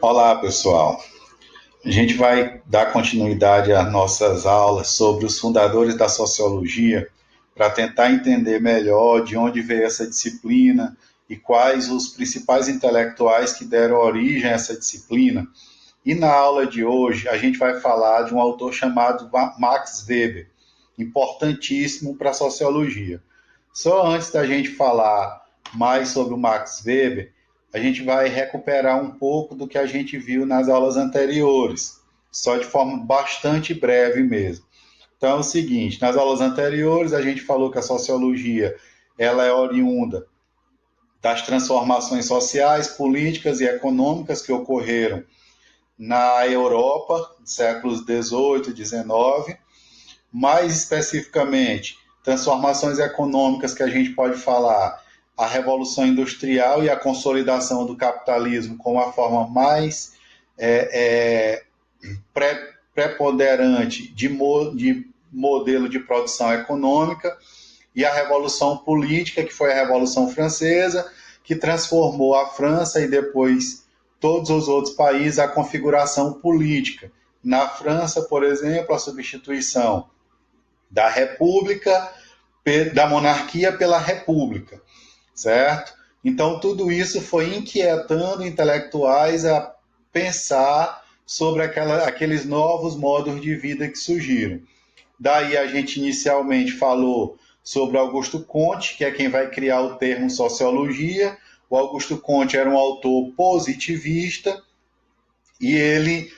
Olá, pessoal. A gente vai dar continuidade às nossas aulas sobre os fundadores da sociologia para tentar entender melhor de onde veio essa disciplina e quais os principais intelectuais que deram origem a essa disciplina. E na aula de hoje, a gente vai falar de um autor chamado Max Weber, importantíssimo para a sociologia. Só antes da gente falar mais sobre o Max Weber, a gente vai recuperar um pouco do que a gente viu nas aulas anteriores, só de forma bastante breve mesmo. Então é o seguinte, nas aulas anteriores a gente falou que a sociologia ela é oriunda das transformações sociais, políticas e econômicas que ocorreram na Europa, séculos 18 e 19, mais especificamente, transformações econômicas que a gente pode falar, a Revolução Industrial e a consolidação do capitalismo como a forma mais preponderante de modelo de produção econômica, e a Revolução Política, que foi a Revolução Francesa, que transformou a França e depois todos os outros países a configuração política. Na França, por exemplo, a substituição da república, da monarquia pela república, certo? Então, tudo isso foi inquietando intelectuais a pensar sobre aqueles novos modos de vida que surgiram. Daí a gente inicialmente falou sobre Augusto Comte, que é quem vai criar o termo sociologia. O Augusto Comte era um autor positivista e ele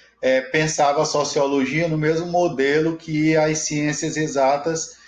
pensava a sociologia no mesmo modelo que as ciências exatas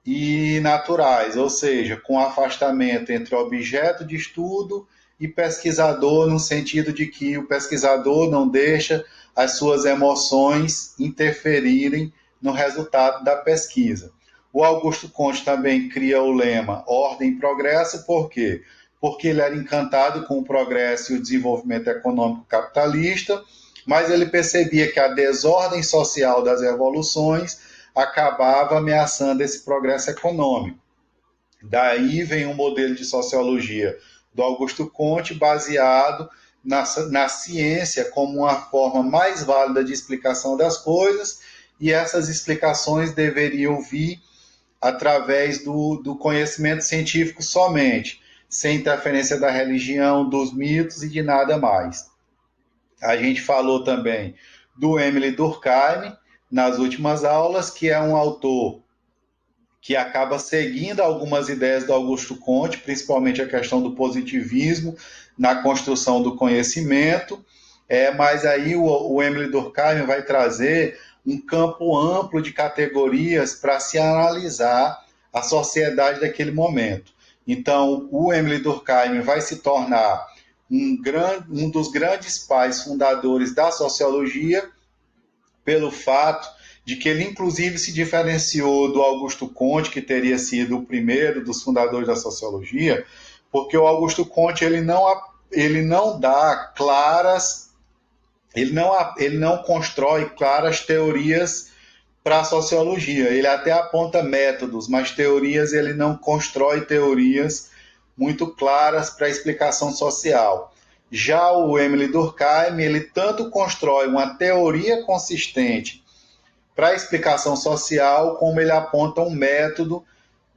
e naturais, ou seja, com afastamento entre objeto de estudo e pesquisador, no sentido de que o pesquisador não deixa as suas emoções interferirem no resultado da pesquisa. O Augusto Comte também cria o lema Ordem e Progresso, por quê? Porque ele era encantado com o progresso e o desenvolvimento econômico capitalista, mas ele percebia que a desordem social das revoluções acabava ameaçando esse progresso econômico. Daí vem um modelo de sociologia do Augusto Comte baseado na ciência como uma forma mais válida de explicação das coisas, e essas explicações deveriam vir através do conhecimento científico somente, sem interferência da religião, dos mitos e de nada mais. A gente falou também do Emile Durkheim nas últimas aulas, que é um autor que acaba seguindo algumas ideias do Augusto Comte, principalmente a questão do positivismo na construção do conhecimento, mas aí o Emile Durkheim vai trazer um campo amplo de categorias para se analisar a sociedade daquele momento. Então, o Emile Durkheim vai se tornar um dos grandes pais fundadores da sociologia, pelo fato de que ele, inclusive, se diferenciou do Augusto Comte, que teria sido o primeiro dos fundadores da sociologia, porque o Augusto Comte ele não dá claras, ele não constrói claras teorias para a sociologia. Ele até aponta métodos, mas teorias ele não constrói teorias muito claras para a explicação social. Já o Emile Durkheim, ele tanto constrói uma teoria consistente para a explicação social, como ele aponta um método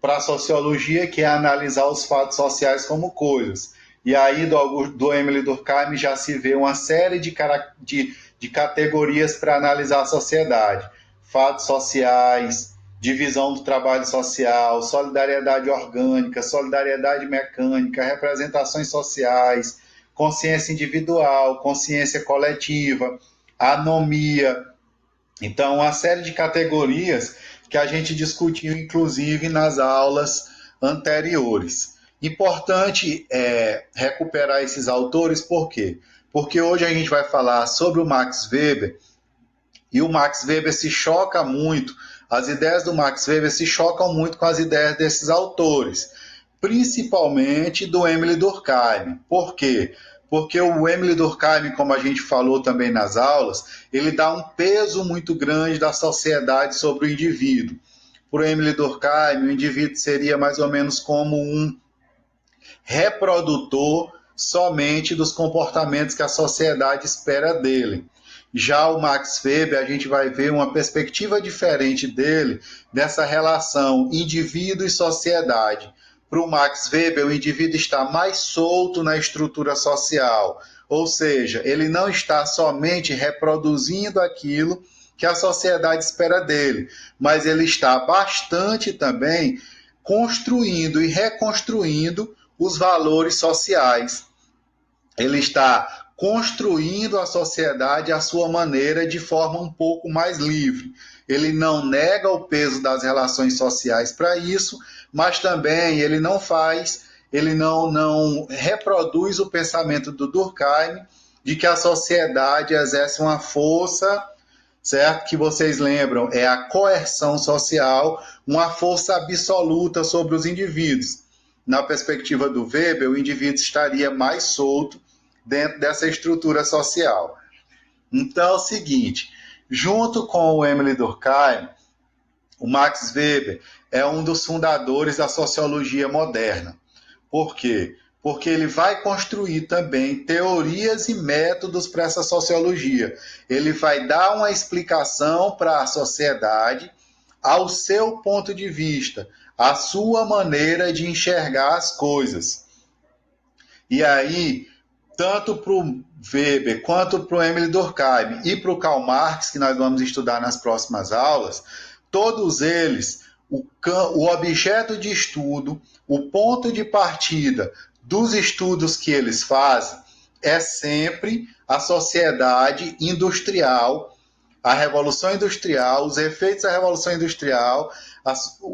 para a sociologia, que é analisar os fatos sociais como coisas. E aí, do Emile Durkheim, já se vê uma série de categorias para analisar a sociedade. Fatos sociais, divisão do trabalho social, solidariedade orgânica, solidariedade mecânica, representações sociais, consciência individual, consciência coletiva, anomia. Então, uma série de categorias que a gente discutiu, inclusive, nas aulas anteriores. Importante recuperar esses autores, por quê? Porque hoje a gente vai falar sobre o Max Weber, e o Max Weber se choca muito, as ideias do Max Weber se chocam muito com as ideias desses autores, principalmente do Emile Durkheim. Por quê? Porque o Emile Durkheim, como a gente falou também nas aulas, ele dá um peso muito grande da sociedade sobre o indivíduo. Por Emile Durkheim, o indivíduo seria mais ou menos como um reprodutor somente dos comportamentos que a sociedade espera dele. Já o Max Weber, a gente vai ver uma perspectiva diferente dele, dessa relação indivíduo e sociedade. Para o Max Weber, o indivíduo está mais solto na estrutura social, ou seja, ele não está somente reproduzindo aquilo que a sociedade espera dele, mas ele está bastante também construindo e reconstruindo os valores sociais. Ele está construindo a sociedade à sua maneira, de forma um pouco mais livre. Ele não nega o peso das relações sociais para isso, mas também ele não reproduz o pensamento do Durkheim de que a sociedade exerce uma força, certo? Que vocês lembram, é a coerção social, uma força absoluta sobre os indivíduos. Na perspectiva do Weber, o indivíduo estaria mais solto dentro dessa estrutura social. Então é o seguinte, junto com o Emile Durkheim, o Max Weber é um dos fundadores da sociologia moderna. Por quê? Porque ele vai construir também teorias e métodos para essa sociologia. Ele vai dar uma explicação para a sociedade ao seu ponto de vista, a sua maneira de enxergar as coisas. E aí, tanto para o Weber, quanto para o Emile Durkheim e para o Karl Marx, que nós vamos estudar nas próximas aulas, todos eles, o objeto de estudo, o ponto de partida dos estudos que eles fazem é sempre a sociedade industrial, a Revolução Industrial, os efeitos da Revolução Industrial,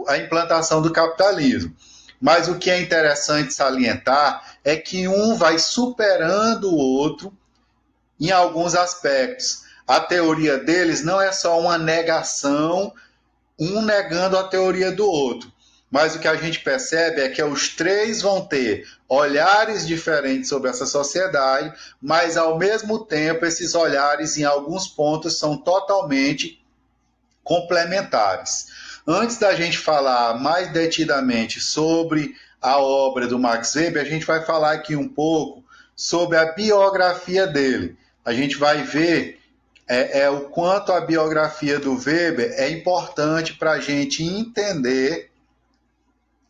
a implantação do capitalismo. Mas o que é interessante salientar é que um vai superando o outro em alguns aspectos. A teoria deles não é só uma negação, um negando a teoria do outro. Mas o que a gente percebe é que os três vão ter olhares diferentes sobre essa sociedade, mas ao mesmo tempo esses olhares em alguns pontos são totalmente complementares. Antes da gente falar mais detidamente sobre a obra do Max Weber, a gente vai falar aqui um pouco sobre a biografia dele. A gente vai ver o quanto a biografia do Weber é importante para a gente entender,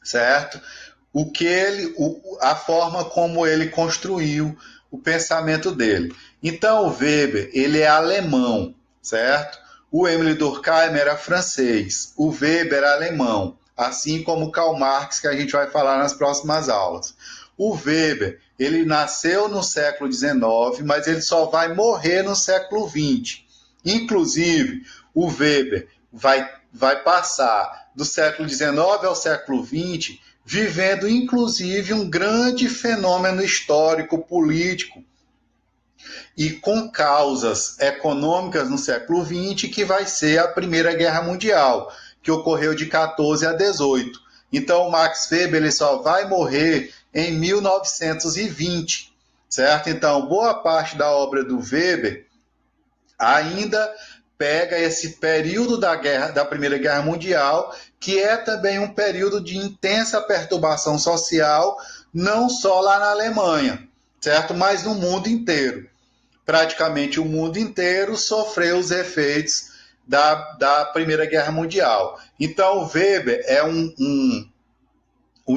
certo? A forma como ele construiu o pensamento dele. Então, o Weber, ele é alemão, certo? O Emile Durkheim era francês, o Weber era alemão, assim como Karl Marx, que a gente vai falar nas próximas aulas. O Weber, ele nasceu no século XIX, mas ele só vai morrer no século XX. Inclusive, o Weber vai passar do século XIX ao século XX, vivendo inclusive um grande fenômeno histórico, político, e com causas econômicas no século XX, que vai ser a Primeira Guerra Mundial, que ocorreu de 14 a 18. Então, o Max Weber ele só vai morrer em 1920, certo? Então, boa parte da obra do Weber ainda pega esse período da Primeira Guerra Mundial, que é também um período de intensa perturbação social, não só lá na Alemanha, certo? Mas no mundo inteiro. Praticamente o mundo inteiro sofreu os efeitos da Primeira Guerra Mundial. Então, o Weber é um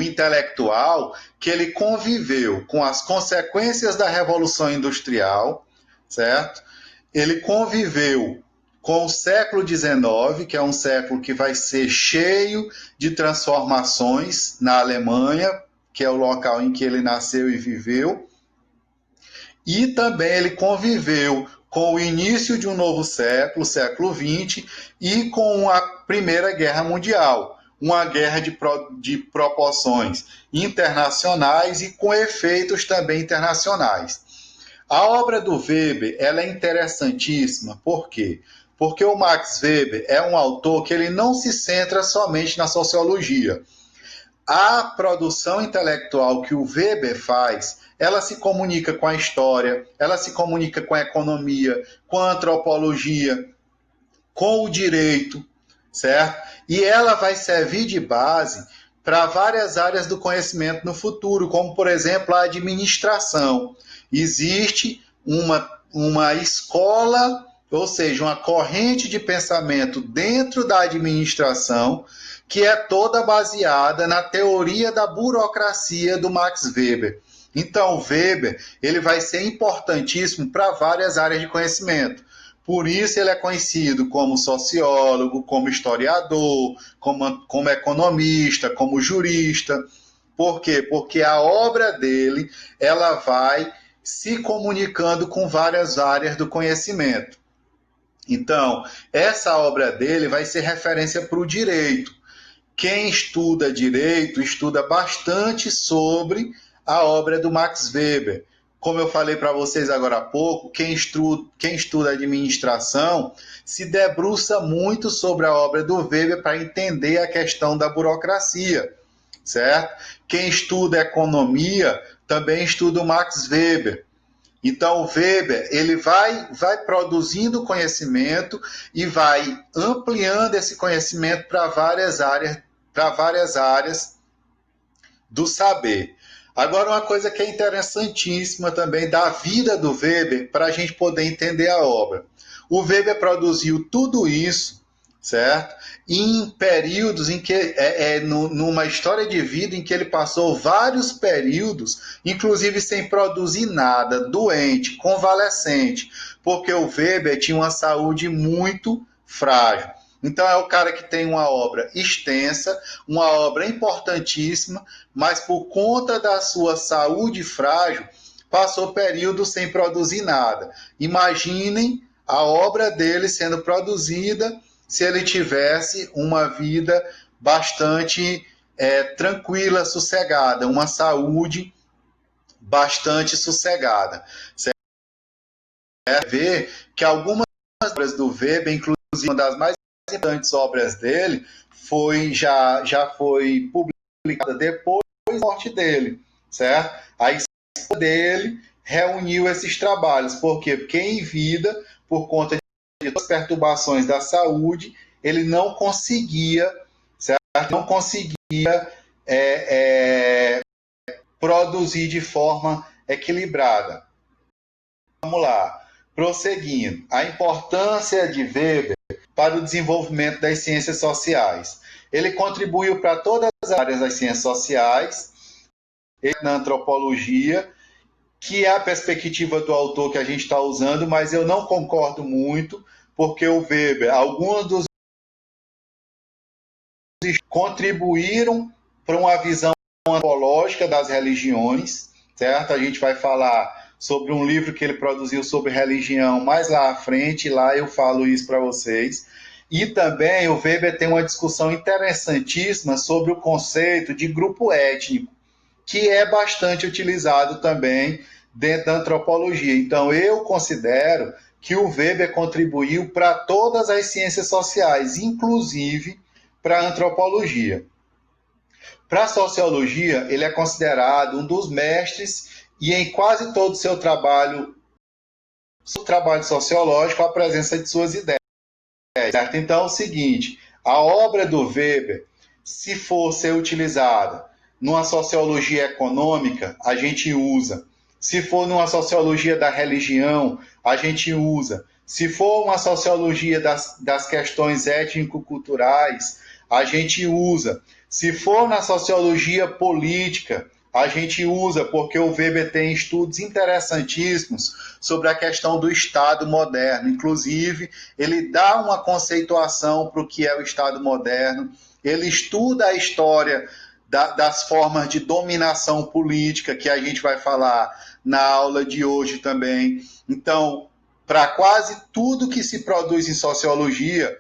intelectual que ele conviveu com as consequências da Revolução Industrial, certo? Ele conviveu com o século XIX, que é um século que vai ser cheio de transformações na Alemanha, que é o local em que ele nasceu e viveu. E também ele conviveu com o início de um novo século, século XX, e com a Primeira Guerra Mundial, uma guerra de proporções internacionais e com efeitos também internacionais. A obra do Weber ela é interessantíssima, por quê? Porque o Max Weber é um autor que ele não se centra somente na sociologia. A produção intelectual que o Weber faz, ela se comunica com a história, ela se comunica com a economia, com a antropologia, com o direito, certo? E ela vai servir de base para várias áreas do conhecimento no futuro, como, por exemplo, a administração. Existe uma escola, ou seja, uma corrente de pensamento dentro da administração que é toda baseada na teoria da burocracia do Max Weber. Então, Weber ele vai ser importantíssimo para várias áreas de conhecimento. Por isso ele é conhecido como sociólogo, como historiador, como economista, como jurista. Por quê? Porque a obra dele ela vai se comunicando com várias áreas do conhecimento. Então, essa obra dele vai ser referência para o direito. Quem estuda direito estuda bastante sobre a obra do Max Weber. Como eu falei para vocês agora há pouco, quem estuda administração se debruça muito sobre a obra do Weber para entender a questão da burocracia, certo? Quem estuda economia também estuda o Max Weber. Então, o Weber ele vai produzindo conhecimento e vai ampliando esse conhecimento para várias áreas do saber. Agora, uma coisa que é interessantíssima também da vida do Weber, para a gente poder entender a obra. O Weber produziu tudo isso, certo? Em períodos em que, numa história de vida em que ele passou vários períodos, inclusive sem produzir nada, doente, convalescente, porque o Weber tinha uma saúde muito frágil. Então é o cara que tem uma obra extensa, uma obra importantíssima, mas por conta da sua saúde frágil, passou períodos sem produzir nada. Imaginem a obra dele sendo produzida se ele tivesse uma vida bastante tranquila, sossegada, uma saúde bastante sossegada. Você vê que algumas obras do Weber, inclusive uma das mais importantes obras dele, já foi publicada depois da morte dele, certo? A esposa dele reuniu esses trabalhos. Por quê? Porque em vida, por conta de todas as perturbações da saúde, ele não conseguia, certo? Não conseguia produzir de forma equilibrada. Vamos lá, prosseguindo. A importância de Weber para o desenvolvimento das ciências sociais. Ele contribuiu para todas as áreas das ciências sociais, na antropologia, que é a perspectiva do autor que a gente está usando, mas eu não concordo muito, porque o Weber, alguns dos contribuíram para uma visão antropológica das religiões, certo? A gente vai falar sobre um livro que ele produziu sobre religião mais lá à frente, lá eu falo isso para vocês. E também o Weber tem uma discussão interessantíssima sobre o conceito de grupo étnico, que é bastante utilizado também dentro da antropologia. Então, eu considero que o Weber contribuiu para todas as ciências sociais, inclusive para a antropologia. Para a sociologia, ele é considerado um dos mestres e em quase todo o seu trabalho sociológico, a presença de suas ideias. Certo? Então, é o seguinte, a obra do Weber, se for ser utilizada numa sociologia econômica, a gente usa. Se for numa sociologia da religião, a gente usa. Se for uma sociologia das questões étnico-culturais, a gente usa. Se for na sociologia política, a gente usa, porque o Weber tem estudos interessantíssimos sobre a questão do Estado moderno. Inclusive, ele dá uma conceituação para o que é o Estado moderno, ele estuda a história das formas de dominação política, que a gente vai falar na aula de hoje também. Então, para quase tudo que se produz em sociologia,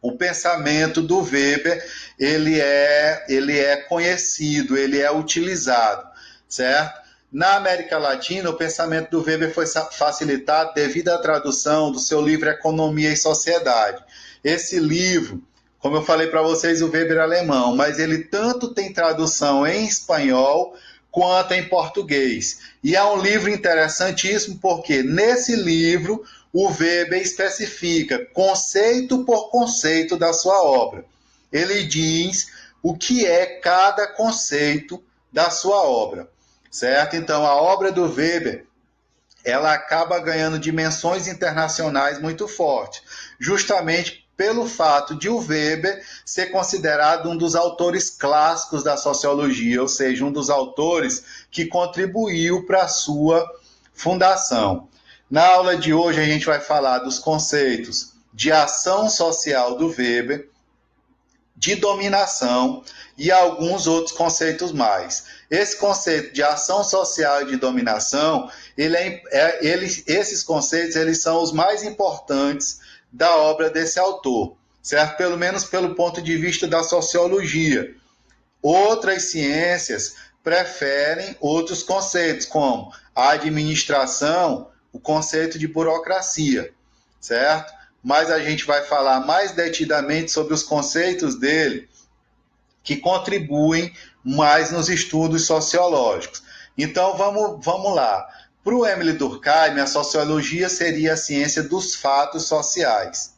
o pensamento do Weber ele é conhecido, ele é utilizado, certo? Na América Latina, o pensamento do Weber foi facilitado devido à tradução do seu livro Economia e Sociedade. Esse livro, como eu falei para vocês, o Weber é alemão, mas ele tanto tem tradução em espanhol quanto em português. E é um livro interessantíssimo porque nesse livro o Weber especifica conceito por conceito da sua obra. Ele diz o que é cada conceito da sua obra, certo? Então, a obra do Weber, ela acaba ganhando dimensões internacionais muito fortes, justamente pelo fato de o Weber ser considerado um dos autores clássicos da sociologia, ou seja, um dos autores que contribuiu para a sua fundação. Na aula de hoje a gente vai falar dos conceitos de ação social do Weber, de dominação e alguns outros conceitos mais. Esse conceito de ação social e de dominação, esses conceitos eles são os mais importantes da obra desse autor, certo? Pelo menos pelo ponto de vista da sociologia. Outras ciências preferem outros conceitos, como a administração, o conceito de burocracia, certo? Mas a gente vai falar mais detidamente sobre os conceitos dele que contribuem mais nos estudos sociológicos. Então, vamos lá. Para o Émile Durkheim, a sociologia seria a ciência dos fatos sociais,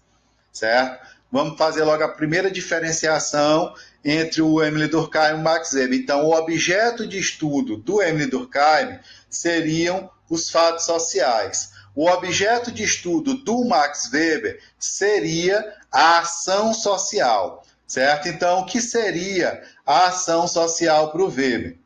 certo? Vamos fazer logo a primeira diferenciação entre o Émile Durkheim e o Max Weber. Então, o objeto de estudo do Émile Durkheim seriam os fatos sociais. O objeto de estudo do Max Weber seria a ação social, certo? Então, o que seria a ação social para o Weber?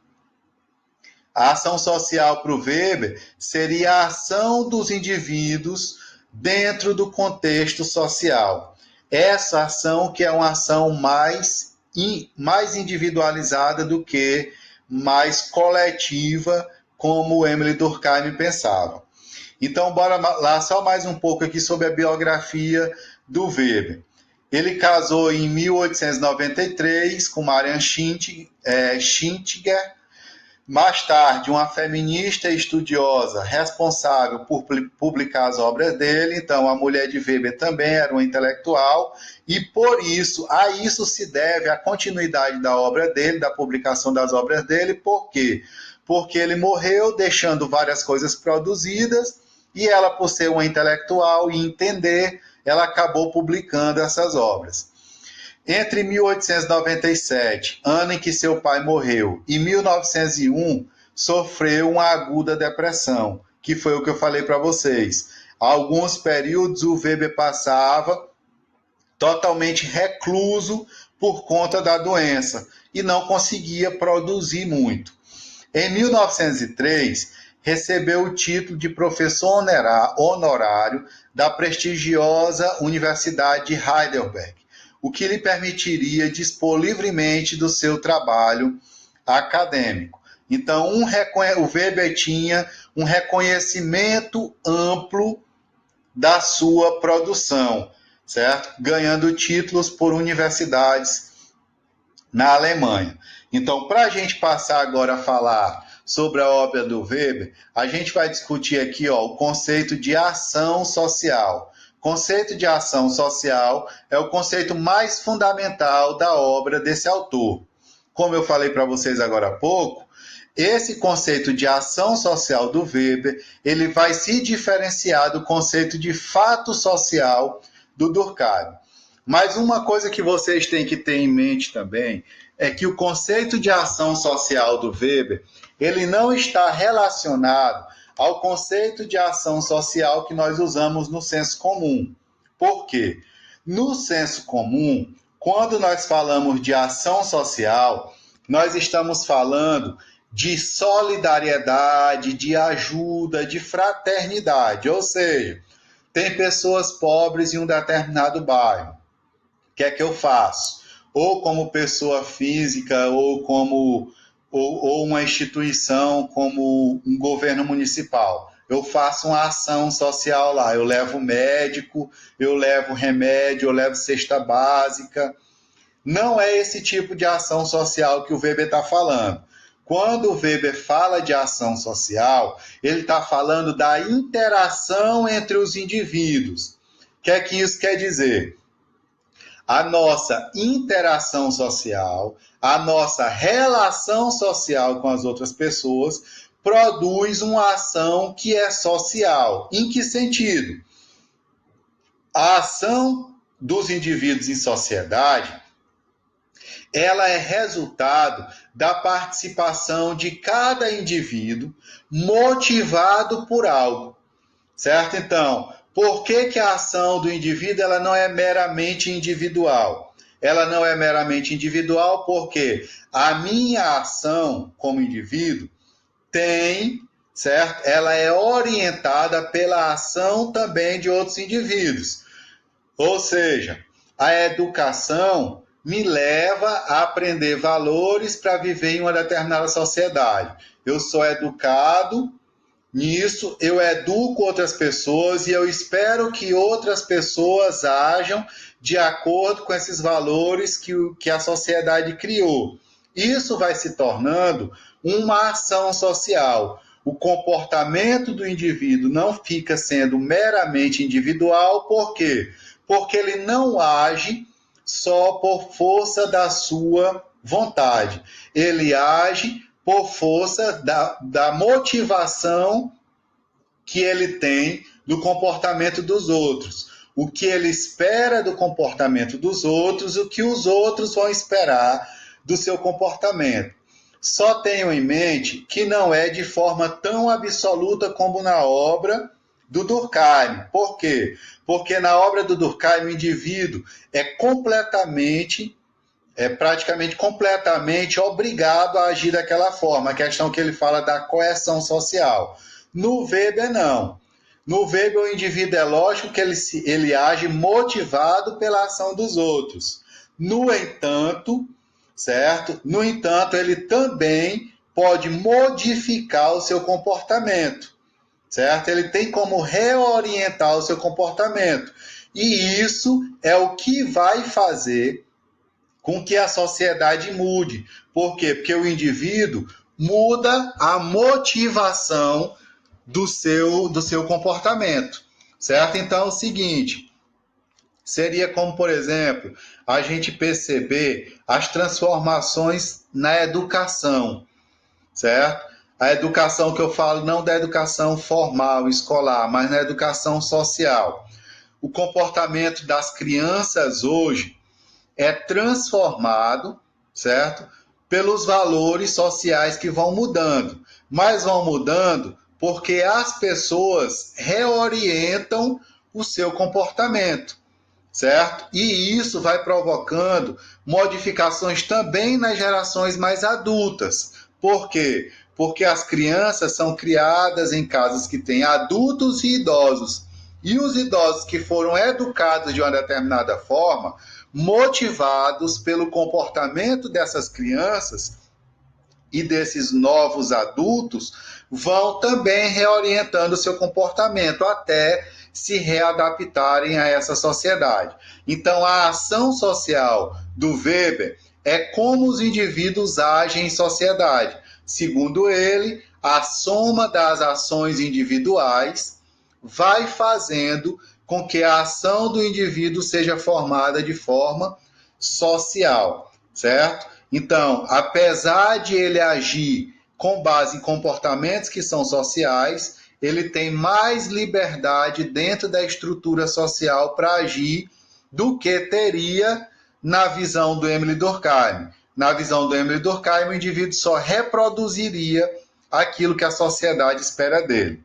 A ação social para o Weber seria a ação dos indivíduos dentro do contexto social. Essa ação que é uma ação mais individualizada do que mais coletiva, como o Émile Durkheim pensava. Então, bora lá só mais um pouco aqui sobre a biografia do Weber. Ele casou em 1893 com Marian Schintiger. Mais tarde, uma feminista estudiosa responsável por publicar as obras dele. Então, a mulher de Weber também era uma intelectual, e por isso, a isso se deve a continuidade da obra dele, da publicação das obras dele. Por quê? Porque ele morreu deixando várias coisas produzidas, e ela, por ser uma intelectual e entender, ela acabou publicando essas obras. Entre 1897, ano em que seu pai morreu, e 1901, sofreu uma aguda depressão, que foi o que eu falei para vocês. Alguns períodos o Weber passava totalmente recluso por conta da doença e não conseguia produzir muito. Em 1903, recebeu o título de professor honorário da prestigiosa Universidade de Heidelberg, o que lhe permitiria dispor livremente do seu trabalho acadêmico. Então, o Weber tinha um reconhecimento amplo da sua produção, certo? Ganhando títulos por universidades na Alemanha. Então, para a gente passar agora a falar sobre a obra do Weber, a gente vai discutir aqui o conceito de ação social. Conceito de ação social é o conceito mais fundamental da obra desse autor. Como eu falei para vocês agora há pouco, esse conceito de ação social do Weber, ele vai se diferenciar do conceito de fato social do Durkheim. Mas uma coisa que vocês têm que ter em mente também é que o conceito de ação social do Weber, ele não está relacionado ao conceito de ação social que nós usamos no senso comum. Por quê? No senso comum, quando nós falamos de ação social, nós estamos falando de solidariedade, de ajuda, de fraternidade. Ou seja, tem pessoas pobres em um determinado bairro. O que é que eu faço? Ou como pessoa física, ou uma instituição como um governo municipal. Eu faço uma ação social lá, eu levo médico, eu levo remédio, eu levo cesta básica. Não é esse tipo de ação social que o Weber está falando. Quando o Weber fala de ação social, ele está falando da interação entre os indivíduos. O que é que isso quer dizer? A nossa interação social, a nossa relação social com as outras pessoas produz uma ação que é social. Em que sentido? A ação dos indivíduos em sociedade, ela é resultado da participação de cada indivíduo motivado por algo, certo? Então, por que que a ação do indivíduo ela não é meramente individual? Ela não é meramente individual porque a minha ação como indivíduo tem, certo? Ela é orientada pela ação também de outros indivíduos. Ou seja, a educação me leva a aprender valores para viver em uma determinada sociedade. Eu sou educado nisso, eu educo outras pessoas e eu espero que outras pessoas ajam de acordo com esses valores que a sociedade criou. Isso vai se tornando uma ação social. O comportamento do indivíduo não fica sendo meramente individual, por quê? Porque ele não age só por força da sua vontade. Ele age por força da motivação que ele tem do comportamento dos outros. O que ele espera do comportamento dos outros, o que os outros vão esperar do seu comportamento. Só tenham em mente que não é de forma tão absoluta como na obra do Durkheim. Por quê? Porque na obra do Durkheim o indivíduo praticamente completamente obrigado a agir daquela forma. A questão que ele fala da coerção social. No Weber, não. No Weber, o indivíduo é lógico que ele age motivado pela ação dos outros. No entanto, certo? No entanto, ele também pode modificar o seu comportamento, certo? Ele tem como reorientar o seu comportamento. E isso é o que vai fazer com que a sociedade mude. Por quê? Porque o indivíduo muda a motivação do seu comportamento, certo? Então é o seguinte, seria como, por exemplo, a gente perceber as transformações na educação, certo? A educação que eu falo não da educação formal, escolar, mas na educação social. O comportamento das crianças hoje é transformado, certo? Pelos valores sociais que vão mudando. Mas vão mudando porque as pessoas reorientam o seu comportamento, certo? E isso vai provocando modificações também nas gerações mais adultas. Por quê? Porque as crianças são criadas em casas que têm adultos e idosos. E os idosos que foram educados de uma determinada forma, motivados pelo comportamento dessas crianças e desses novos adultos, vão também reorientando o seu comportamento até se readaptarem a essa sociedade. Então, a ação social do Weber é como os indivíduos agem em sociedade. Segundo ele, a soma das ações individuais vai fazendo com que a ação do indivíduo seja formada de forma social, certo? Então, apesar de ele agir com base em comportamentos que são sociais, ele tem mais liberdade dentro da estrutura social para agir do que teria na visão do Emile Durkheim. Na visão do Emile Durkheim, o indivíduo só reproduziria aquilo que a sociedade espera dele.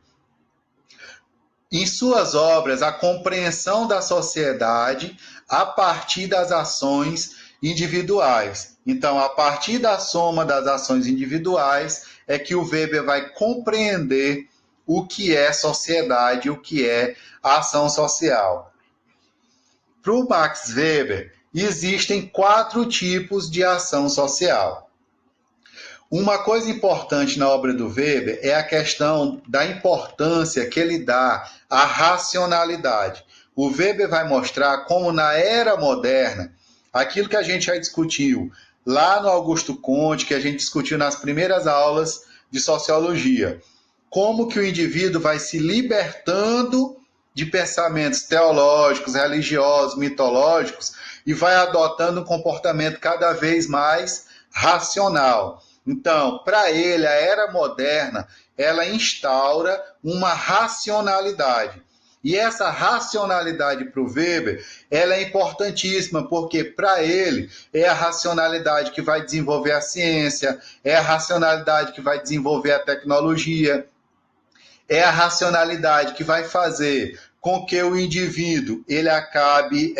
Em suas obras, a compreensão da sociedade a partir das ações individuais. Então, a partir da soma das ações individuais, é que o Weber vai compreender o que é sociedade, o que é ação social. Para o Max Weber, existem 4 tipos de ação social. Uma coisa importante na obra do Weber é a questão da importância que ele dá à racionalidade. O Weber vai mostrar como na era moderna, aquilo que a gente já discutiu lá no Augusto Comte, que a gente discutiu nas primeiras aulas de sociologia, como que o indivíduo vai se libertando de pensamentos teológicos, religiosos, mitológicos e vai adotando um comportamento cada vez mais racional. Então, para ele, a era moderna, ela instaura uma racionalidade. E essa racionalidade para o Weber, ela é importantíssima, porque para ele é a racionalidade que vai desenvolver a ciência, é a racionalidade que vai desenvolver a tecnologia, é a racionalidade que vai fazer com que o indivíduo ele acabe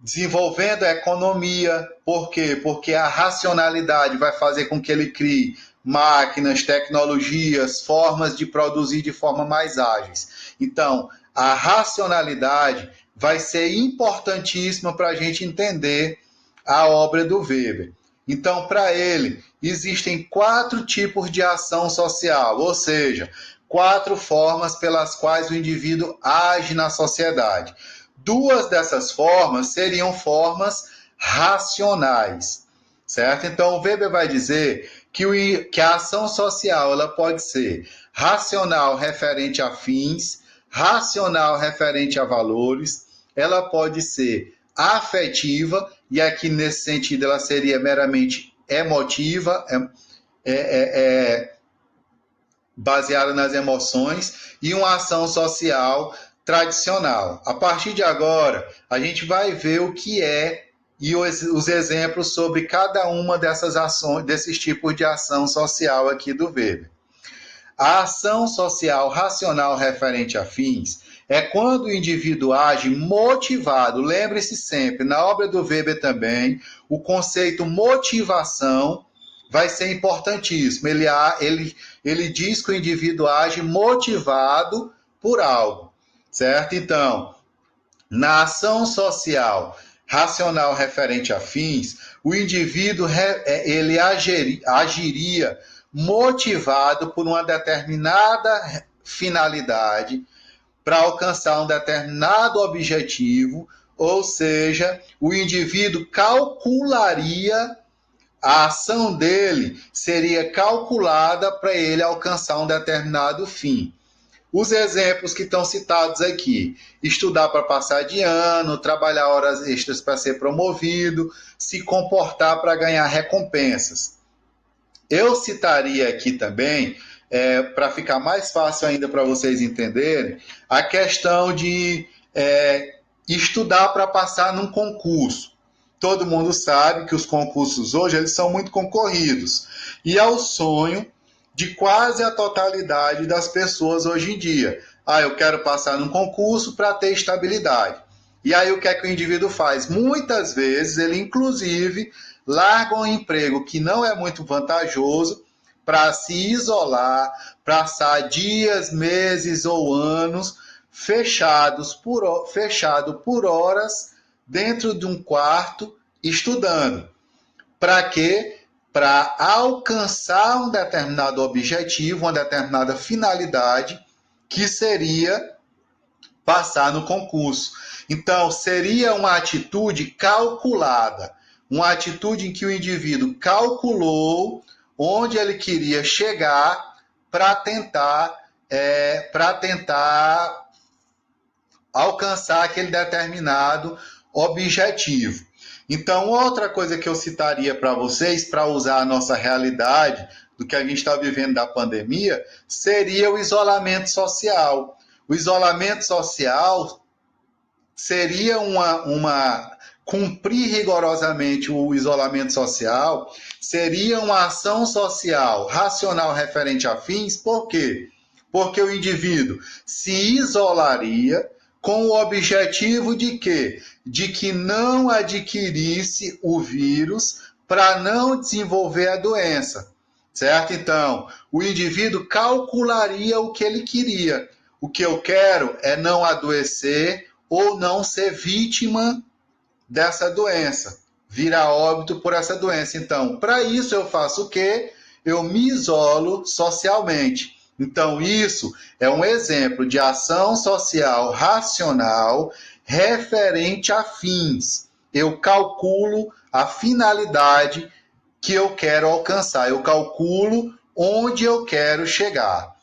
desenvolvendo a economia. Por quê? Porque a racionalidade vai fazer com que ele crie máquinas, tecnologias, formas de produzir de forma mais ágeis. Então, a racionalidade vai ser importantíssima para a gente entender a obra do Weber. Então, para ele, existem 4 tipos de ação social, ou seja, 4 formas pelas quais o indivíduo age na sociedade. 2 dessas formas seriam formas racionais, certo? Então, o Weber vai dizer que a ação social ela pode ser racional referente a fins, racional referente a valores, ela pode ser afetiva, e aqui nesse sentido ela seria meramente emotiva, baseada nas emoções, e uma ação social tradicional. A partir de agora, a gente vai ver o que é e os exemplos sobre cada uma dessas ações, desses tipos de ação social aqui do Weber. A ação social racional referente a fins é quando o indivíduo age motivado. Lembre-se sempre, na obra do Weber também, o conceito motivação vai ser importantíssimo. Ele diz que o indivíduo age motivado por algo, certo? Então, na ação social racional referente a fins, o indivíduo ele agiria motivado por uma determinada finalidade para alcançar um determinado objetivo, ou seja, o indivíduo calcularia, a ação dele seria calculada para ele alcançar um determinado fim. Os exemplos que estão citados aqui: estudar para passar de ano, trabalhar horas extras para ser promovido, se comportar para ganhar recompensas. Eu citaria aqui também, para ficar mais fácil ainda para vocês entenderem, a questão de estudar para passar num concurso. Todo mundo sabe que os concursos hoje eles são muito concorridos. E é o sonho de quase a totalidade das pessoas hoje em dia. Eu quero passar num concurso para ter estabilidade. E aí o que é que o indivíduo faz? Muitas vezes ele, inclusive, larga um emprego que não é muito vantajoso para se isolar, passar dias, meses ou anos fechado por horas dentro de um quarto estudando. Para quê? Para alcançar um determinado objetivo, uma determinada finalidade, que seria passar no concurso. Então, seria uma atitude calculada, uma atitude em que o indivíduo calculou onde ele queria chegar para tentar alcançar aquele determinado objetivo. Então, outra coisa que eu citaria para vocês, para usar a nossa realidade do que a gente está vivendo da pandemia, seria o isolamento social. O isolamento social seria cumprir rigorosamente o isolamento social, seria uma ação social racional referente a fins. Por quê? Porque o indivíduo se isolaria com o objetivo de quê? De que não adquirisse o vírus para não desenvolver a doença, certo? Então, o indivíduo calcularia o que ele queria. O que eu quero é não adoecer ou não ser vítima dessa doença, vir a óbito por essa doença. Então, para isso eu faço o quê? Eu me isolo socialmente. Então, isso é um exemplo de ação social racional referente a fins. Eu calculo a finalidade que eu quero alcançar, eu calculo onde eu quero chegar.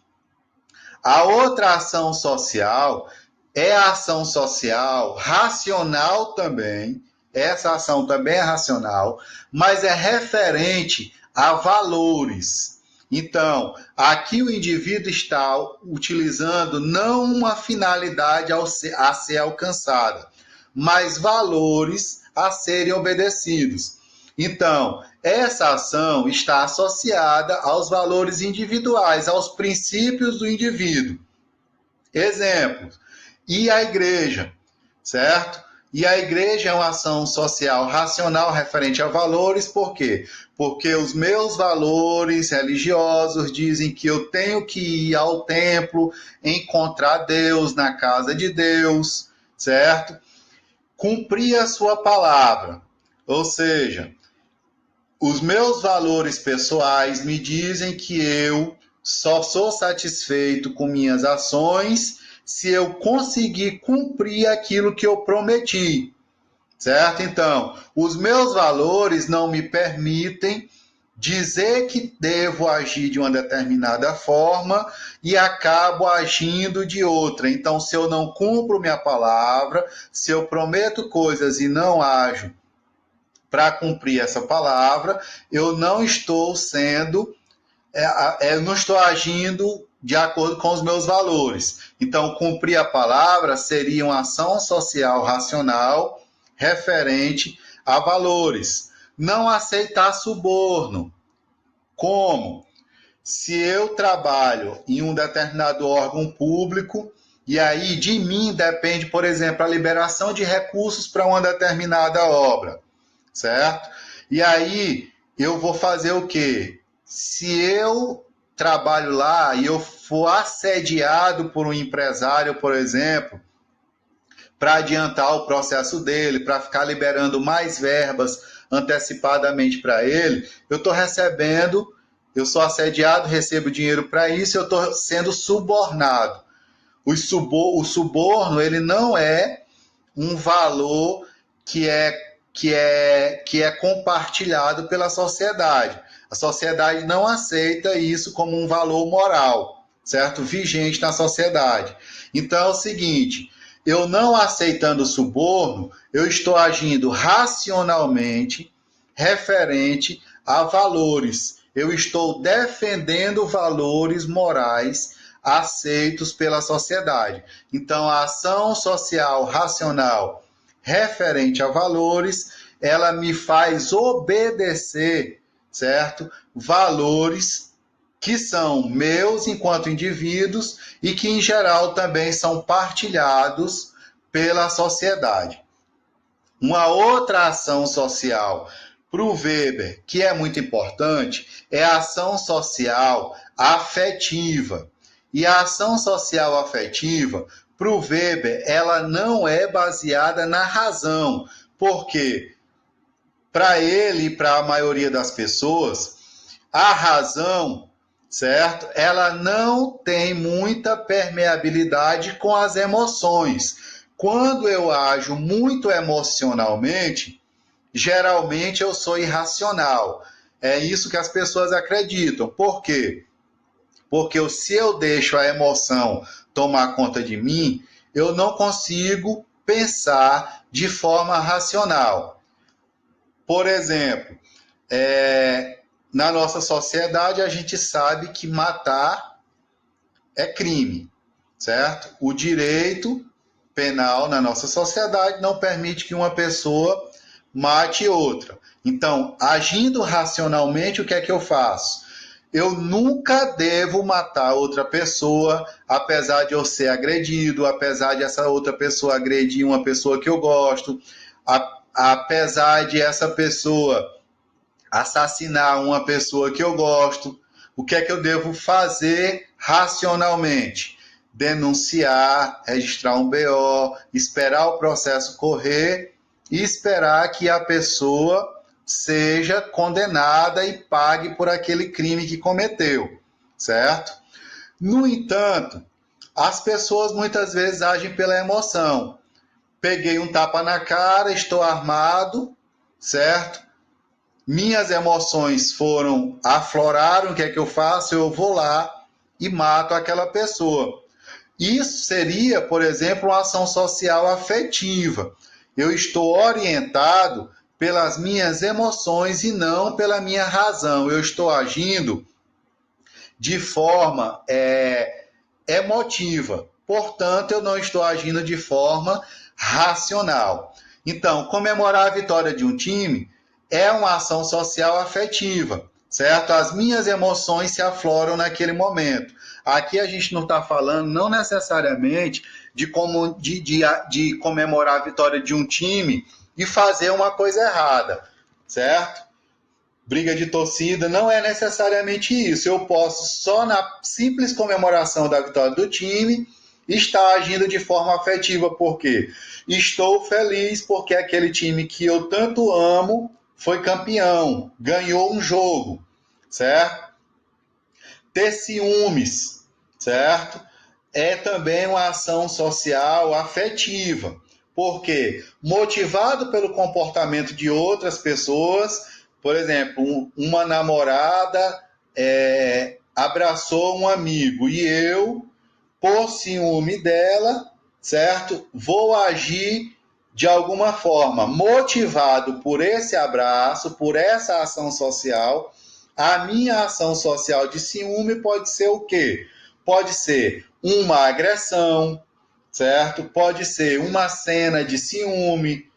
A outra ação social é a ação social racional também. Essa ação também é racional, mas é referente a valores. Então, aqui o indivíduo está utilizando não uma finalidade a ser alcançada, mas valores a serem obedecidos. Então, essa ação está associada aos valores individuais, aos princípios do indivíduo. Exemplo, e a igreja, certo? E a igreja é uma ação social racional referente a valores, por quê? Porque os meus valores religiosos dizem que eu tenho que ir ao templo, encontrar Deus na casa de Deus, certo? Cumprir a sua palavra. Ou seja, os meus valores pessoais me dizem que eu só sou satisfeito com minhas ações se eu conseguir cumprir aquilo que eu prometi, certo? Então, os meus valores não me permitem dizer que devo agir de uma determinada forma e acabo agindo de outra. Então, se eu não cumpro minha palavra, se eu prometo coisas e não ajo para cumprir essa palavra, eu não estou eu não estou agindo de acordo com os meus valores. Então, cumprir a palavra seria uma ação social racional referente a valores. Não aceitar suborno. Como? Se eu trabalho em um determinado órgão público e aí de mim depende, por exemplo, a liberação de recursos para uma determinada obra, certo? E aí eu vou fazer o quê? Se eu trabalho lá e eu for assediado por um empresário, por exemplo, para adiantar o processo dele, para ficar liberando mais verbas antecipadamente para ele, eu estou recebendo, eu sou assediado, recebo dinheiro para isso, eu estou sendo subornado. O suborno, ele não é um valor que é compartilhado pela sociedade. A sociedade não aceita isso como um valor moral, certo? Vigente na sociedade. Então é o seguinte, eu não aceitando suborno, eu estou agindo racionalmente referente a valores. Eu estou defendendo valores morais aceitos pela sociedade. Então, a ação social racional referente a valores, ela me faz obedecer, certo? Valores que são meus enquanto indivíduos e que, em geral, também são partilhados pela sociedade. Uma outra ação social para o Weber, que é muito importante, é a ação social afetiva. E a ação social afetiva, para o Weber, ela não é baseada na razão. Por quê? Para ele e para a maioria das pessoas, a razão, certo? Ela não tem muita permeabilidade com as emoções. Quando eu ajo muito emocionalmente, geralmente eu sou irracional. É isso que as pessoas acreditam. Por quê? Porque se eu deixo a emoção tomar conta de mim, eu não consigo pensar de forma racional. Por exemplo, na nossa sociedade a gente sabe que matar é crime, certo? O direito penal na nossa sociedade não permite que uma pessoa mate outra. Então, agindo racionalmente, o que é que eu faço? Eu nunca devo matar outra pessoa, apesar de eu ser agredido, apesar de essa outra pessoa agredir uma pessoa que eu gosto, apesar de essa pessoa assassinar uma pessoa que eu gosto. O que é que eu devo fazer racionalmente? Denunciar, registrar um BO, esperar o processo correr e esperar que a pessoa seja condenada e pague por aquele crime que cometeu, certo? No entanto, as pessoas muitas vezes agem pela emoção. Peguei um tapa na cara, estou armado, certo? Minhas emoções afloraram, o que é que eu faço? Eu vou lá e mato aquela pessoa. Isso seria, por exemplo, uma ação social afetiva. Eu estou orientado pelas minhas emoções e não pela minha razão. Eu estou agindo de forma emotiva. Portanto, eu não estou agindo de forma racional. Então, comemorar a vitória de um time é uma ação social afetiva, certo? As minhas emoções se afloram naquele momento. Aqui a gente não está falando, não necessariamente, de comemorar a vitória de um time e fazer uma coisa errada, certo? Briga de torcida, não é necessariamente isso. Eu posso, só na simples comemoração da vitória do time, estar agindo de forma afetiva, porque estou feliz porque aquele time que eu tanto amo foi campeão, ganhou um jogo, certo? Ter ciúmes, certo? É também uma ação social afetiva, porque motivado pelo comportamento de outras pessoas, por exemplo, uma namorada abraçou um amigo e eu, por ciúme dela, certo? Vou agir de alguma forma, motivado por esse abraço, por essa ação social. A minha ação social de ciúme pode ser o quê? Pode ser uma agressão, certo? Pode ser uma cena de ciúme,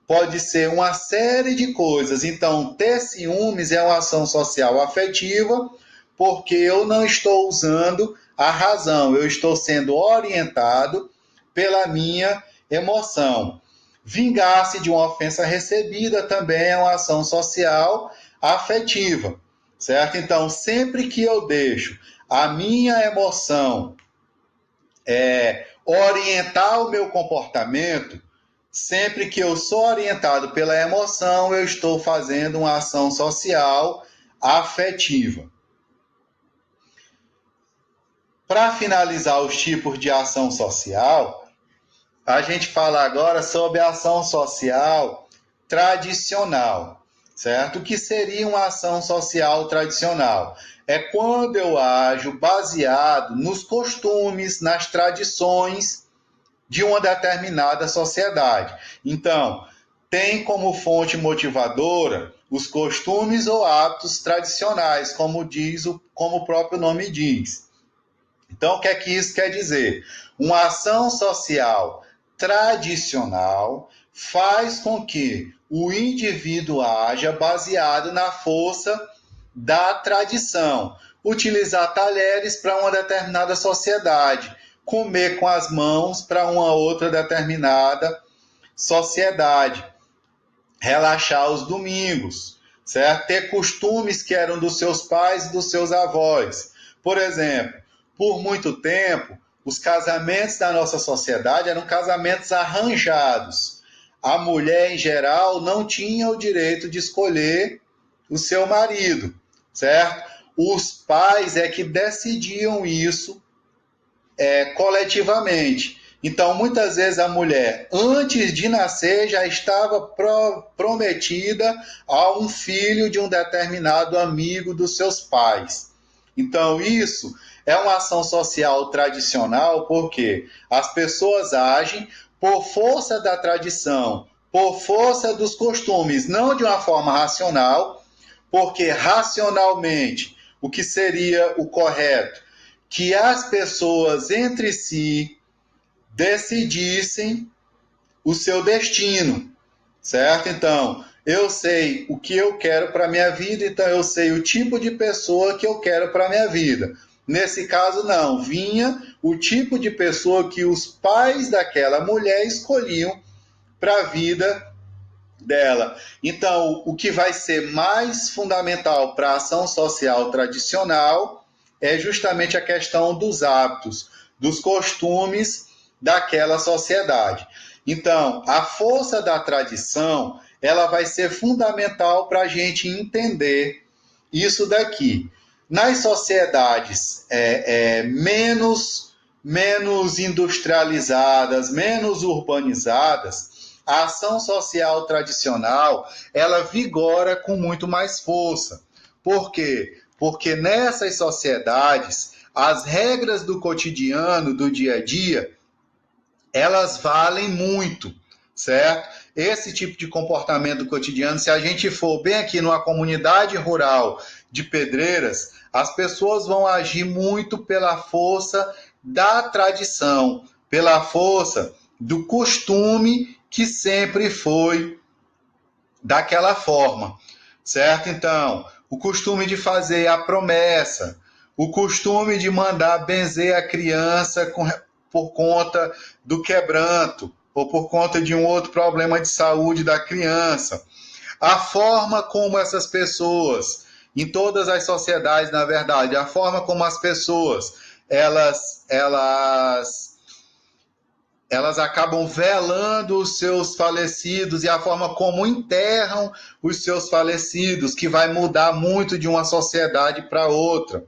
pode ser uma série de coisas. Então, ter ciúmes é uma ação social afetiva, porque eu não estou usando a razão, eu estou sendo orientado pela minha emoção. Vingar-se de uma ofensa recebida também é uma ação social afetiva, certo? Então, sempre que eu deixo a minha emoção orientar o meu comportamento, sempre que eu sou orientado pela emoção, eu estou fazendo uma ação social afetiva. Para finalizar os tipos de ação social, a gente fala agora sobre a ação social tradicional, certo? O que seria uma ação social tradicional? É quando eu ajo baseado nos costumes, nas tradições de uma determinada sociedade. Então, tem como fonte motivadora os costumes ou hábitos tradicionais, como o próprio nome diz. Então, o que é que isso quer dizer? Uma ação social tradicional faz com que o indivíduo haja baseado na força da tradição. Utilizar talheres para uma determinada sociedade, comer com as mãos para uma outra determinada sociedade, relaxar os domingos, certo? Ter costumes que eram dos seus pais e dos seus avós. Por exemplo, por muito tempo, os casamentos da nossa sociedade eram casamentos arranjados. A mulher, em geral, não tinha o direito de escolher o seu marido, certo? Os pais é que decidiam isso coletivamente. Então, muitas vezes a mulher, antes de nascer, já estava prometida a um filho de um determinado amigo dos seus pais. Então, isso é uma ação social tradicional, porque as pessoas agem por força da tradição, por força dos costumes, não de uma forma racional, porque racionalmente o que seria o correto? Que as pessoas entre si decidissem o seu destino, certo? Então, eu sei o que eu quero para a minha vida, então eu sei o tipo de pessoa que eu quero para a minha vida. Nesse caso, não. Vinha o tipo de pessoa que os pais daquela mulher escolhiam para a vida dela. Então, o que vai ser mais fundamental para a ação social tradicional é justamente a questão dos hábitos, dos costumes daquela sociedade. Então, a força da tradição, ela vai ser fundamental para a gente entender isso daqui. Nas sociedades menos industrializadas, menos urbanizadas, a ação social tradicional, ela vigora com muito mais força. Por quê? Porque nessas sociedades, as regras do cotidiano, do dia a dia, elas valem muito, certo? Esse tipo de comportamento cotidiano, se a gente for bem aqui numa comunidade rural de Pedreiras, as pessoas vão agir muito pela força da tradição, pela força do costume que sempre foi daquela forma, certo? Então, o costume de fazer a promessa, o costume de mandar benzer a criança por conta do quebranto, ou por conta de um outro problema de saúde da criança. A forma como essas pessoas, em todas as sociedades, na verdade, a forma como as pessoas, elas acabam velando os seus falecidos e a forma como enterram os seus falecidos, que vai mudar muito de uma sociedade para outra,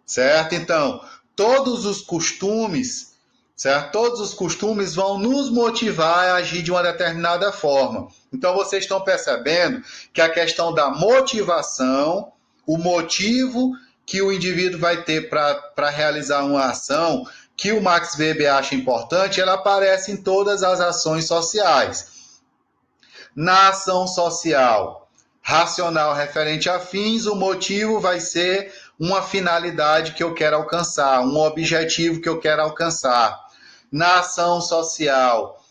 certo? Então, todos os costumes, certo? Todos os costumes vão nos motivar a agir de uma determinada forma. Então, vocês estão percebendo que a questão da motivação, o motivo que o indivíduo vai ter para realizar uma ação, que o Max Weber acha importante, ela aparece em todas as ações sociais. Na ação social racional referente a fins, o motivo vai ser uma finalidade que eu quero alcançar, um objetivo que eu quero alcançar. Na ação social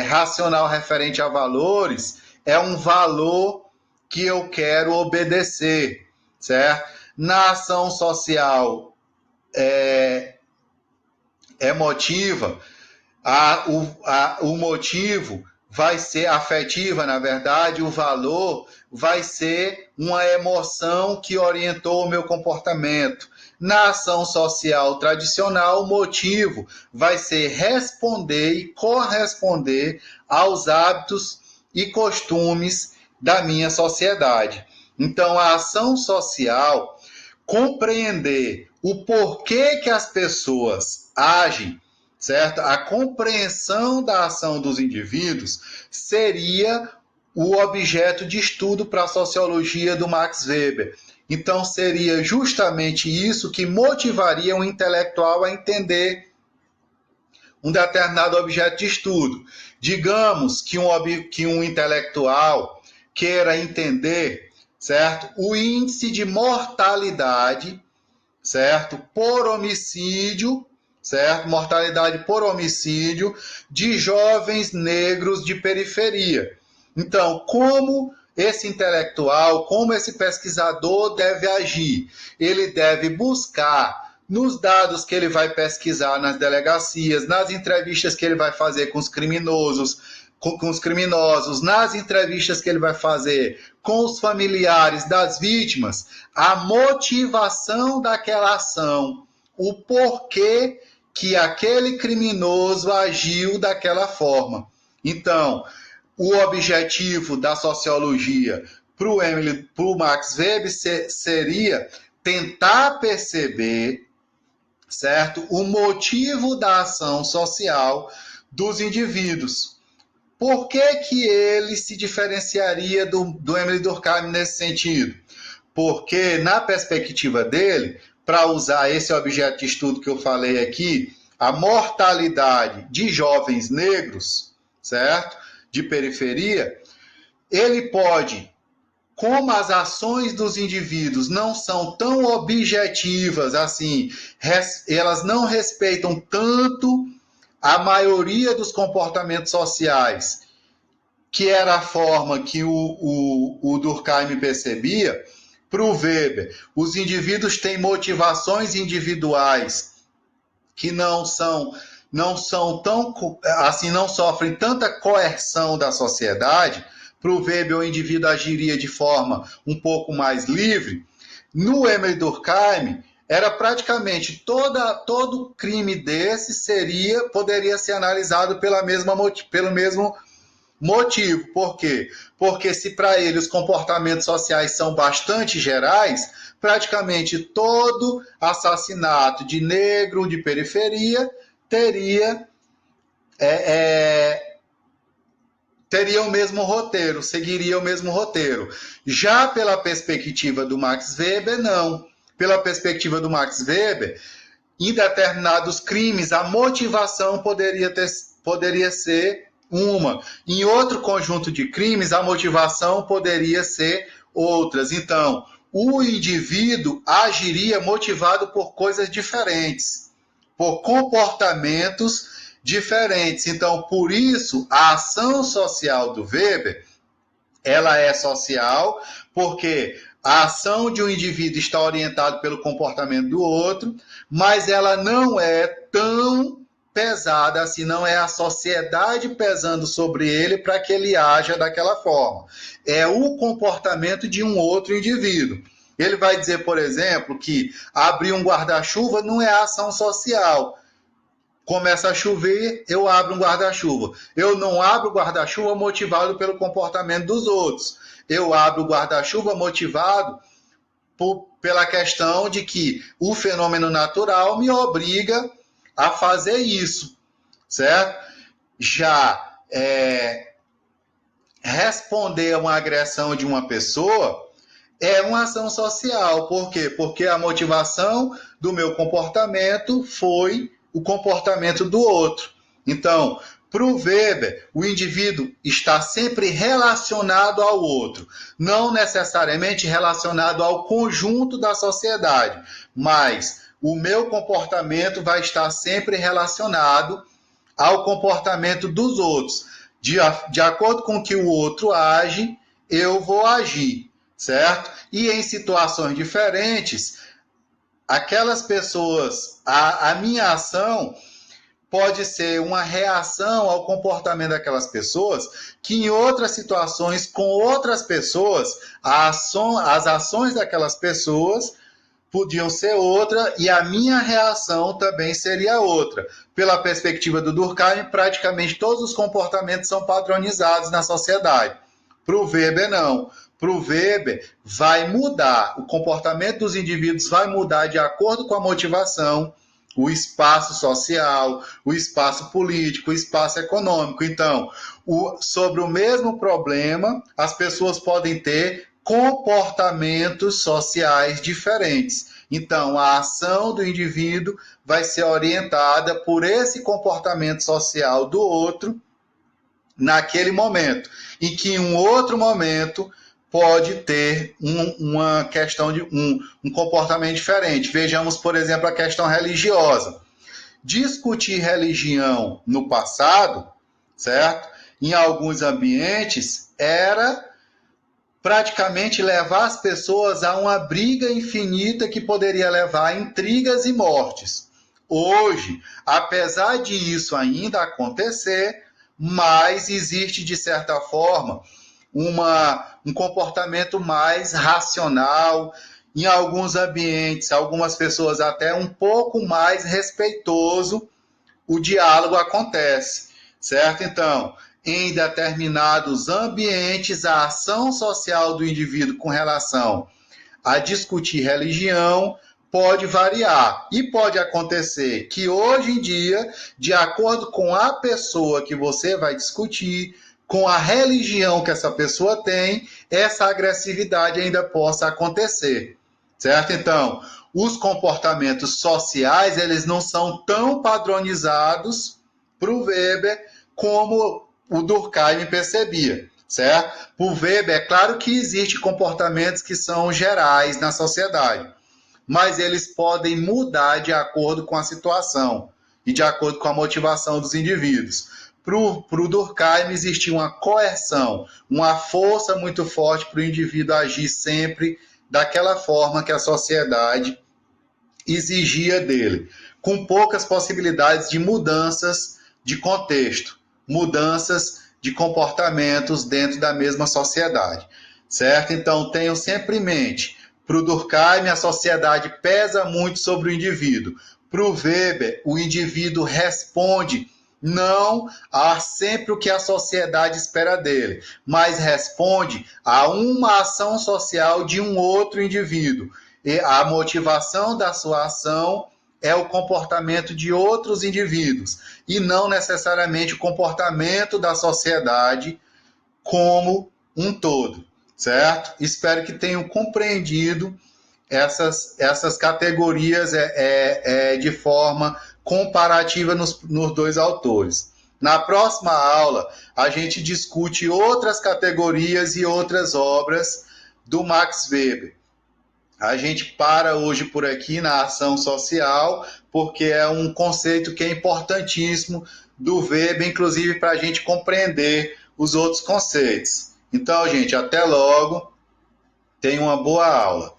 racional referente a valores, é um valor que eu quero obedecer, certo? Na ação social emotiva, o motivo vai ser afetiva, na verdade, o valor vai ser uma emoção que orientou o meu comportamento. Na ação social tradicional, o motivo vai ser responder e corresponder aos hábitos e costumes da minha sociedade. Então, a ação social, compreender o porquê que as pessoas agem, certo? A compreensão da ação dos indivíduos seria o objeto de estudo para a sociologia do Max Weber. Então, seria justamente isso que motivaria um intelectual a entender um determinado objeto de estudo. Digamos que um intelectual queira entender, certo? O índice de mortalidade, certo? Por homicídio, certo? Mortalidade por homicídio de jovens negros de periferia. Então, como esse intelectual, como esse pesquisador deve agir? Ele deve buscar nos dados que ele vai pesquisar nas delegacias, nas entrevistas que ele vai fazer com os criminosos, nas entrevistas que ele vai fazer com os familiares das vítimas, a motivação daquela ação, o porquê que aquele criminoso agiu daquela forma. Então, o objetivo da sociologia para o Max Weber seria tentar perceber, certo, o motivo da ação social dos indivíduos. Por que ele se diferenciaria do Emile Durkheim nesse sentido? Porque, na perspectiva dele, para usar esse objeto de estudo que eu falei aqui, a mortalidade de jovens negros, certo? De periferia, ele pode, como as ações dos indivíduos não são tão objetivas assim, elas não respeitam tanto a maioria dos comportamentos sociais, que era a forma que o Durkheim percebia, para o Weber, os indivíduos têm motivações individuais que não são tão assim, não sofrem tanta coerção da sociedade. Para o Weber, o indivíduo agiria de forma um pouco mais livre. No Emile Durkheim, era praticamente todo crime desse poderia ser analisado pelo mesmo motivo. Por quê? Porque se para ele os comportamentos sociais são bastante gerais, praticamente todo assassinato de negro de periferia teria o mesmo roteiro, seguiria o mesmo roteiro. Já pela perspectiva do Max Weber, não. Pela perspectiva do Max Weber, em determinados crimes, a motivação poderia ser uma. Em outro conjunto de crimes, a motivação poderia ser outras. Então, o indivíduo agiria motivado por coisas diferentes, por comportamentos diferentes. Então, por isso, a ação social do Weber, ela é social, porque a ação de um indivíduo está orientada pelo comportamento do outro, mas ela não é tão pesada assim, não é a sociedade pesando sobre ele para que ele haja daquela forma. É o comportamento de um outro indivíduo. Ele vai dizer, por exemplo, que abrir um guarda-chuva não é ação social. Começa a chover, eu abro um guarda-chuva. Eu não abro o guarda-chuva motivado pelo comportamento dos outros. Eu abro o guarda-chuva motivado pela questão de que o fenômeno natural me obriga a fazer isso, certo? Já responder a uma agressão de uma pessoa é uma ação social. Por quê? Porque a motivação do meu comportamento foi o comportamento do outro. Então, para o Weber, o indivíduo está sempre relacionado ao outro, não necessariamente relacionado ao conjunto da sociedade, mas o meu comportamento vai estar sempre relacionado ao comportamento dos outros. De acordo com o que o outro age, eu vou agir, certo? E em situações diferentes, aquelas pessoas, a minha ação pode ser uma reação ao comportamento daquelas pessoas, que em outras situações, com outras pessoas, as ações daquelas pessoas podiam ser outra e a minha reação também seria outra. Pela perspectiva do Durkheim, praticamente todos os comportamentos são padronizados na sociedade. Para o Weber, não. Para o Weber, vai mudar. O comportamento dos indivíduos vai mudar de acordo com a motivação, o espaço social, o espaço político, o espaço econômico. Então, sobre o mesmo problema, as pessoas podem ter comportamentos sociais diferentes. Então, a ação do indivíduo vai ser orientada por esse comportamento social do outro naquele momento, e que em um outro momento pode ter uma questão de um comportamento diferente. Vejamos, por exemplo, a questão religiosa. Discutir religião no passado, certo? Em alguns ambientes, era praticamente levar as pessoas a uma briga infinita que poderia levar a intrigas e mortes. Hoje, apesar de isso ainda acontecer, mas existe, de certa forma, um comportamento mais racional, em alguns ambientes, algumas pessoas até um pouco mais respeitoso, o diálogo acontece, certo? Então, em determinados ambientes, a ação social do indivíduo com relação a discutir religião pode variar. E pode acontecer que hoje em dia, de acordo com a pessoa que você vai discutir, com a religião que essa pessoa tem, essa agressividade ainda possa acontecer, certo? Então, os comportamentos sociais, eles não são tão padronizados para o Weber como o Durkheim percebia, certo? Para o Weber, é claro que existem comportamentos que são gerais na sociedade, mas eles podem mudar de acordo com a situação e de acordo com a motivação dos indivíduos. Para o Durkheim existia uma coerção, uma força muito forte para o indivíduo agir sempre daquela forma que a sociedade exigia dele, com poucas possibilidades de mudanças de contexto, mudanças de comportamentos dentro da mesma sociedade, certo? Então, tenham sempre em mente, para o Durkheim, a sociedade pesa muito sobre o indivíduo. Para o Weber, o indivíduo responde não a sempre o que a sociedade espera dele, mas responde a uma ação social de um outro indivíduo. E a motivação da sua ação é o comportamento de outros indivíduos e não necessariamente o comportamento da sociedade como um todo, certo? Espero que tenham compreendido essas categorias de forma comparativa nos dois autores. Na próxima aula, a gente discute outras categorias e outras obras do Max Weber. A gente para hoje por aqui na ação social, porque é um conceito que é importantíssimo do Weber, inclusive para a gente compreender os outros conceitos. Então, gente, até logo. Tenha uma boa aula.